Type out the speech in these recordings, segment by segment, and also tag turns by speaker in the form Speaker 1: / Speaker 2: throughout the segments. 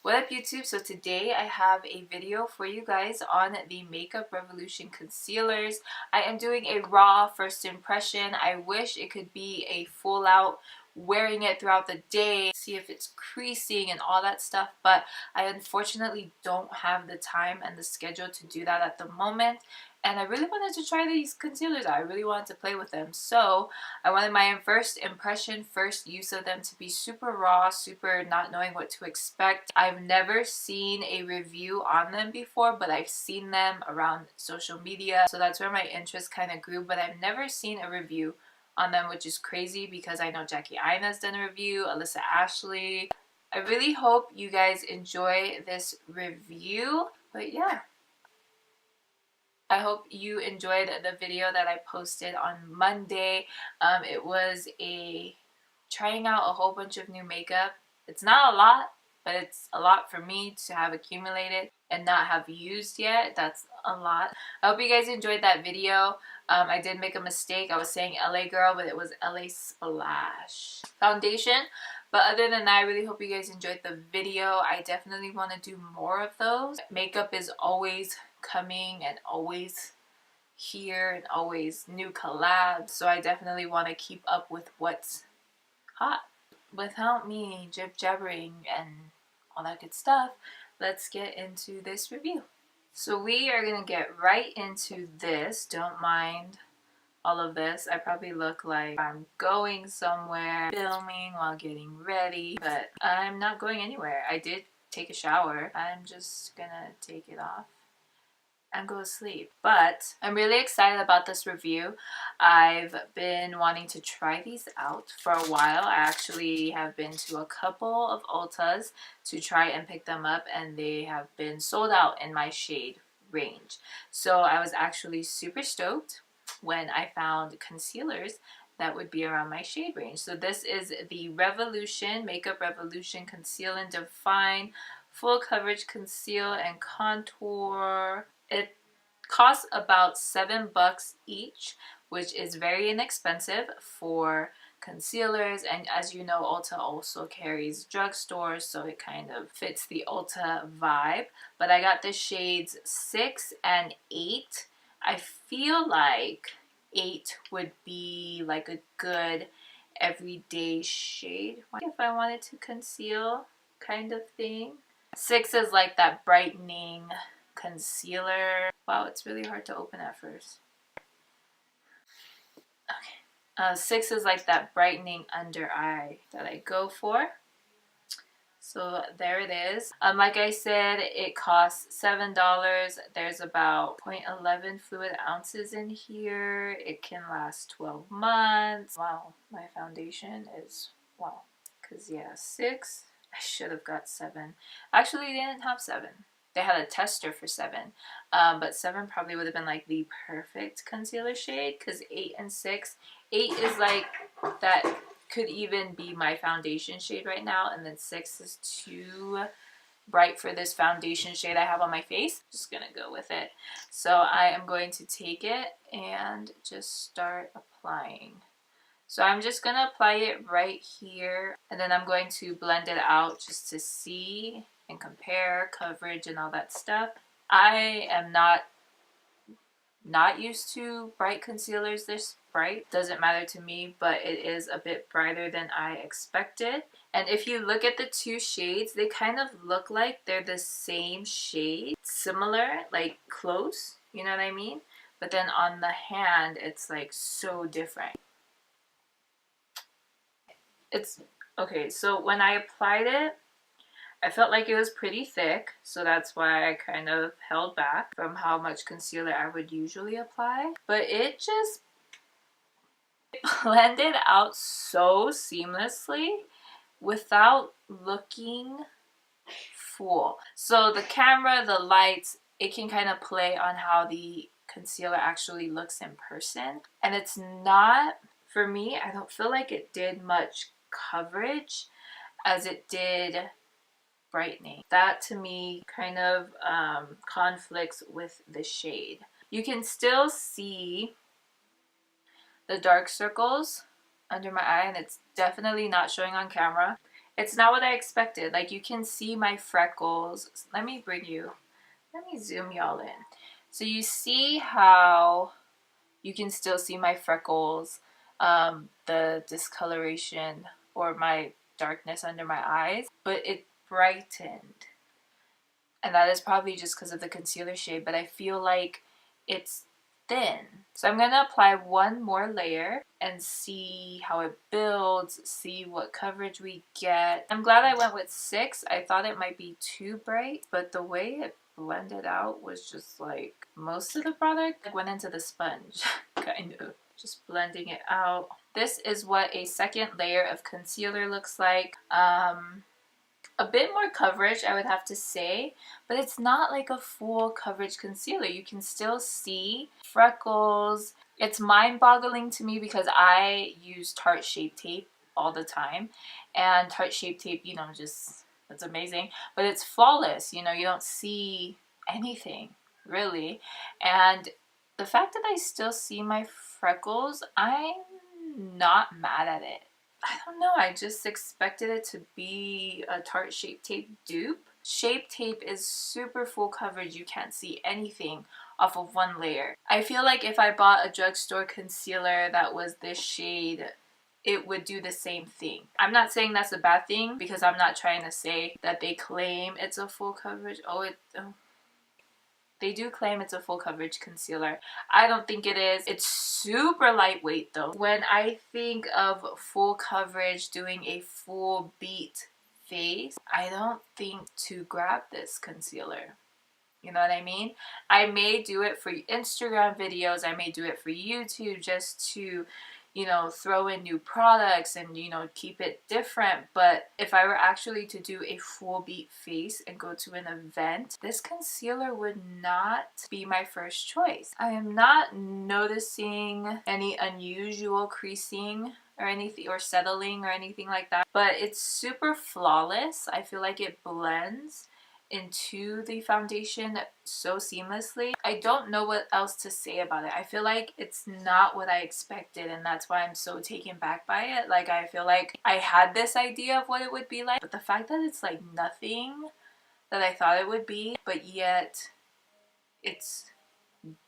Speaker 1: What up YouTube? So today I have a video for you guys on the Makeup Revolution concealers. I am doing a raw first impression. I wish it could be a full out wearing it throughout the day, see if it's creasing and all that stuff, but I unfortunately don't have the time and the schedule to do that at the moment. And I really wanted to try these concealers out. I really wanted to play with them. So I wanted my first impression, first use of them to be super raw, super not knowing what to expect. I've never seen a review on them before, but I've seen them around social media. So that's where my interest kind of grew, but I've never seen a review on them, which is crazy because I know Jackie Aina's done a review, Alyssa Ashley. I really hope you guys enjoy this review, but yeah. I hope you enjoyed the video that I posted on Monday. It was a trying out a whole bunch of new makeup. It's not a lot, but it's a lot for me to have accumulated and not have used yet. That's a lot. I hope you guys enjoyed that video. I did make a mistake. I was saying LA Girl, but it was LA Splash Foundation. But other than that, I really hope you guys enjoyed the video. I definitely want to do more of those. Makeup is always coming and always here and always new collabs. So I definitely want to keep up with what's hot. Without me jabbering and all that good stuff, let's get into this review. So we are going to get right into this. Don't mind all of this. I probably look like I'm going somewhere, filming while getting ready, but I'm not going anywhere. I did take a shower. I'm just gonna take it off and go to sleep. But I'm really excited about this review. I've been wanting to try these out for a while. I actually have been to a couple of Ultas to try and pick them up, and they have been sold out in my shade range. So I was actually super stoked when I found concealers that would be around my shade range. So this is the Revolution, Makeup Revolution Conceal and Define Full Coverage Conceal and Contour. It costs about $7 each, which is very inexpensive for concealers, and as you know, Ulta also carries drugstores, so it kind of fits the Ulta vibe. But I got the shades 6 and 8. I feel like 8 would be like a good everyday shade if I wanted to conceal kind of thing. 6 is like that brightening concealer. Wow, it's really hard to open at first. Okay. 6 is like that brightening under eye that I go for. So there it is. Like I said, it costs $7. There's about 0.11 fluid ounces in here. It can last 12 months. Wow, my foundation is, wow. Because yeah, 6, I should have got 7. Actually, they didn't have 7. They had a tester for 7. But 7 probably would have been like the perfect concealer shade, because 8 and 6. 8 is like that could even be my foundation shade right now, and then 6 is too bright for this foundation shade I have on my face. Just gonna go with it. So I am going to take it and just start applying. So I'm just gonna apply it right here, and then I'm going to blend it out just to see and compare coverage and all that stuff. I am not used to bright concealers this bright. Doesn't matter to me, but it is a bit brighter than I expected. And if you look at the two shades, they kind of look like they're the same shade, similar, like close, you know what I mean? But then on the hand, it's like so different. It's okay. So when I applied it, I felt like it was pretty thick, so that's why I kind of held back from how much concealer I would usually apply. But it just blended out so seamlessly without looking full. So the camera, the lights, it can kind of play on how the concealer actually looks in person. And it's not, for me, I don't feel like it did much coverage as it did brightening. That to me kind of conflicts with the shade. You can still see the dark circles under my eye, and it's definitely not showing on camera. It's not what I expected. Like, you can see my freckles. Let me zoom y'all in. So you see how you can still see my freckles, the discoloration or my darkness under my eyes, but it brightened. And that is probably just because of the concealer shade, but I feel like it's thin. So I'm gonna apply one more layer and see how it builds, see what coverage we get. I'm glad I went with 6. I thought it might be too bright, but the way it blended out was just like most of the product went into the sponge, kind of. Just blending it out. This is what a second layer of concealer looks like. A bit more coverage, I would have to say, but it's not like a full coverage concealer. You can still see freckles. It's mind-boggling to me because I use Tarte Shape Tape all the time, and Tarte Shape Tape, you know, just, it's amazing, but it's flawless. You know, you don't see anything really, and the fact that I still see my freckles, I'm not mad at it. I don't know, I just expected it to be a Tarte Shape Tape dupe. Shape Tape is super full coverage. You can't see anything off of one layer. I feel like if I bought a drugstore concealer that was this shade, it would do the same thing. I'm not saying that's a bad thing because I'm not trying to say that they claim it's a full coverage. They do claim it's a full coverage concealer. I don't think it is. It's super lightweight though. When I think of full coverage, doing a full beat face, I don't think to grab this concealer. You know what I mean? I may do it for Instagram videos. I may do it for YouTube just to, you know, throw in new products and, you know, keep it different. But if I were actually to do a full beat face and go to an event, this concealer would not be my first choice. I am not noticing any unusual creasing or anything, or settling or anything like that, but it's super flawless. I feel like it blends into the foundation so seamlessly. I don't know what else to say about it. I feel like it's not what I expected, and that's why I'm so taken back by it. Like, I feel like I had this idea of what it would be like, but the fact that it's like nothing that I thought it would be, but yet it's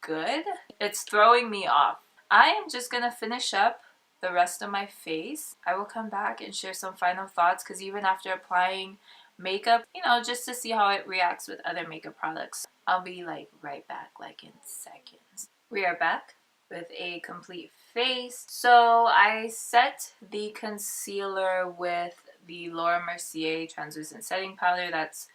Speaker 1: good, it's throwing me off. I am just gonna finish up the rest of my face. I will come back and share some final thoughts, because even after applying makeup, you know, just to see how it reacts with other makeup products, I'll be like right back, like in seconds. We are back with a complete face. So I set the concealer with the Laura Mercier translucent setting powder. That's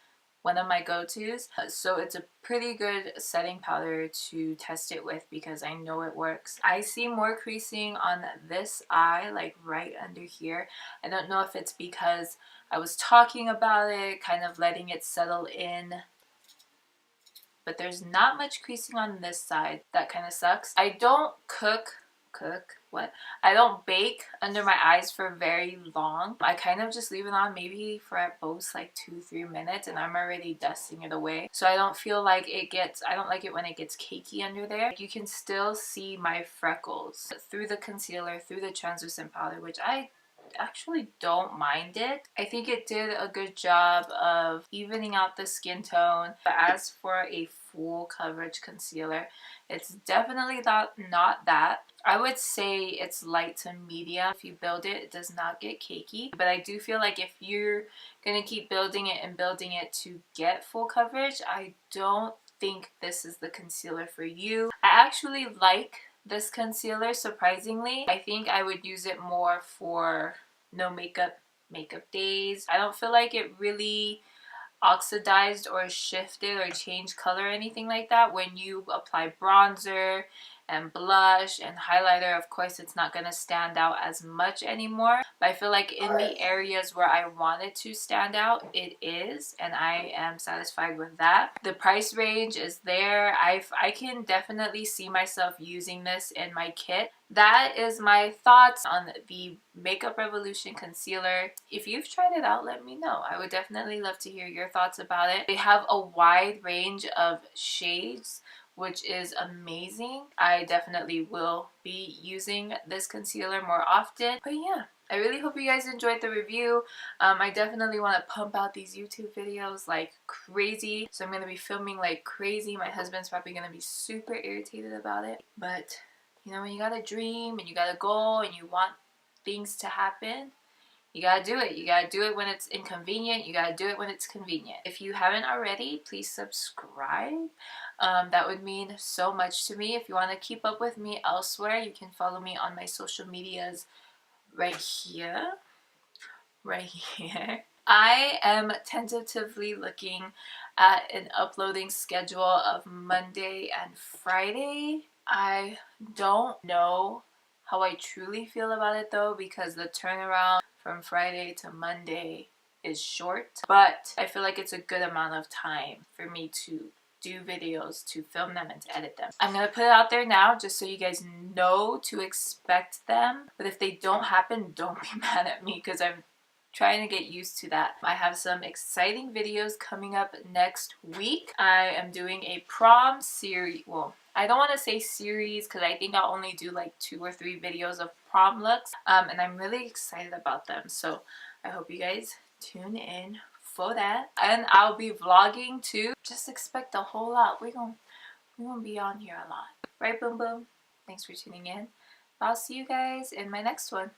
Speaker 1: one of my go-tos. So it's a pretty good setting powder to test it with because I know it works. I see more creasing on this eye, like right under here. I don't know if it's because I was talking about it, kind of letting it settle in, but there's not much creasing on this side. That kind of sucks. I don't I don't bake under my eyes for very long. I kind of just leave it on maybe for at most like 2-3 minutes, and I'm already dusting it away. So I don't feel like I don't like it when it gets cakey under there. You can still see my freckles through the concealer, through the translucent powder, which I actually don't mind it. I think it did a good job of evening out the skin tone. But as for a full coverage concealer, it's definitely not that. I would say it's light to medium. If you build it, it does not get cakey. But I do feel like if you're gonna keep building it and building it to get full coverage, I don't think this is the concealer for you. I actually like this concealer, surprisingly. I think I would use it more for no makeup days. I don't feel like it really oxidized or shifted or changed color or anything like that. When you apply bronzer and blush and highlighter, of course it's not going to stand out as much anymore, but I feel like in the areas where I want it to stand out, it is, and I am satisfied with that. The price range is there. I can definitely see myself using this in my kit. That is my thoughts on the Makeup Revolution concealer. If you've tried it out, let me know. I would definitely love to hear your thoughts about it. They have a wide range of shades, which is amazing. I definitely will be using this concealer more often. But yeah, I really hope you guys enjoyed the review. I definitely want to pump out these YouTube videos like crazy. So I'm going to be filming like crazy. My husband's probably going to be super irritated about it. But, you know, when you got a dream and you got a goal and you want things to happen, you gotta do it. You gotta do it when it's inconvenient. You gotta do it when it's convenient. If you haven't already, please subscribe. That would mean so much to me. If you want to keep up with me elsewhere, you can follow me on my social medias right here. Right here. I am tentatively looking at an uploading schedule of Monday and Friday. I don't know how I truly feel about it though, because the turnaround from Friday to Monday is short, but I feel like it's a good amount of time for me to do videos, to film them and to edit them. I'm gonna put it out there now just so you guys know to expect them, but if they don't happen, don't be mad at me because I'm trying to get used to that. I have some exciting videos coming up next week. I am doing a prom series. Well, I don't want to say series because I think I'll only do like 2 or 3 videos of prom looks, and I'm really excited about them. So I hope you guys tune in for that, and I'll be vlogging too. Just expect a whole lot. We're gonna be on here a lot, right? Boom boom. Thanks for tuning in. I'll see you guys in my next one.